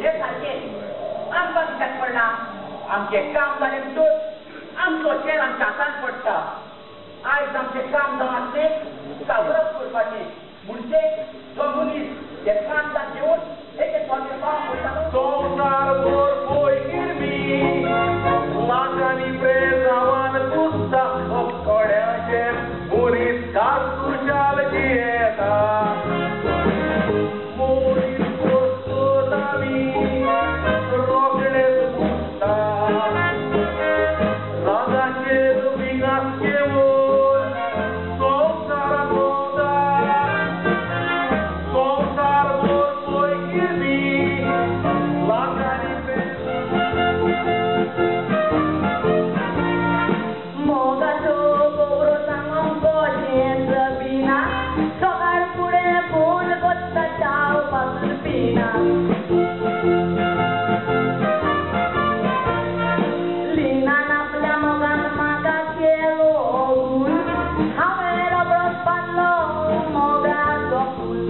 Ce face? Am văzut de acolo, am checat la tot, am socer, am ceasat părta. Aici am checat, am dat atât, ca vreo scurfătit. Multe, comunist, de canta de ori, e că toate fac părta. Somnar vor voi hirmi, la cani prezavan gusta, o coreace, muris ca social dieta. Muris costodami, rogle gusta, ragace dubigaske vor, somnar moda, somnar vor voi hirmi, la cani Moga to goro sangam kojenza bina, sogar pure pun gotta chao pasul pina. Lina napla mogan maga cielo gun, havera bros panlo moga sokul.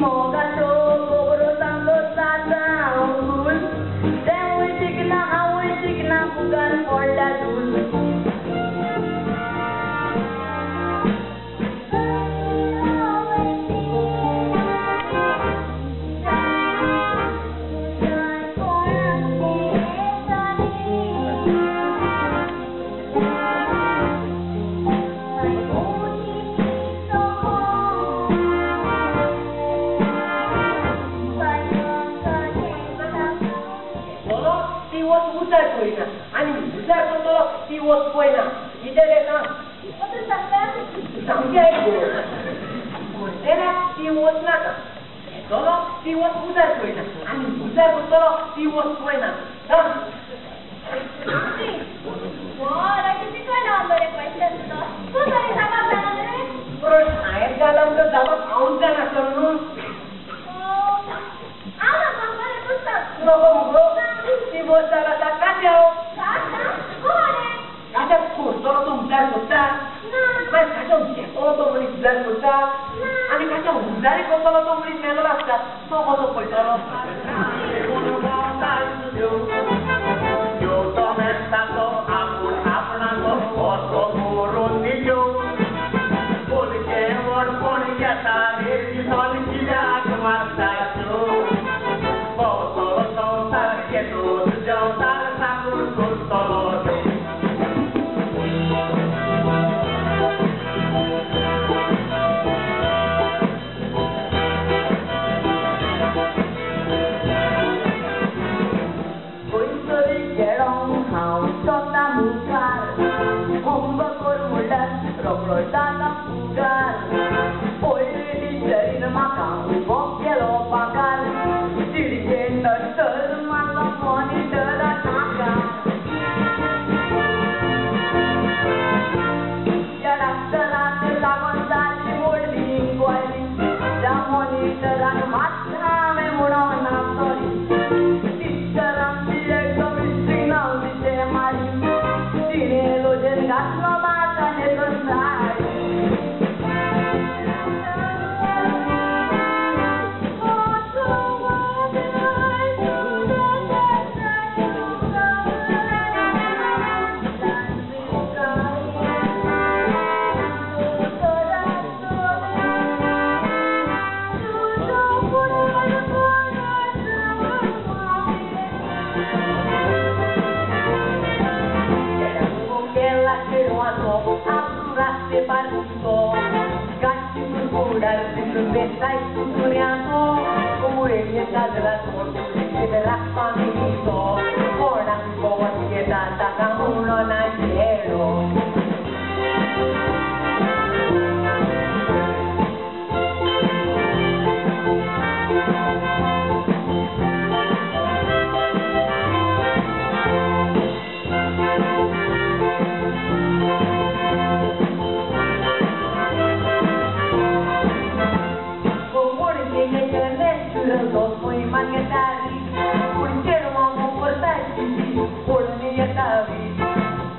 Moga to goro sango sadangul, dewi signa hawi signa bukan polda dul. Ani uzar tolo ti was poena. Idele na. Otu sangha? Sampai itu. Era ti was naka. Tolo ti was uzar poena. Ani uzar tolo ti was poena. Dan. Wah, lagi sih kau nak beri question tu. Kau tadi sama mana? Terus ayat dalam ke jawab aun kan asalnya. Oh, apa kamu itu tak? Bro, ti was salah tak jauh. Kata, boleh. Kacau kur, tolo tu uzar kota. Mas kacau dia, tolo tu beli uzar kota. Ani kacau uzar kota tolo tu beli melolas kat. Tolo tu poi tolo. Yo tomé tanto amor apnako, oso murun niyo. Porque por ponia tare, sol kidak martayo. Boto to tar que todo yo tar sakur kustolo.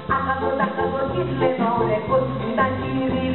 Akagor, akagor, kisle, no, le, cosita, kiri.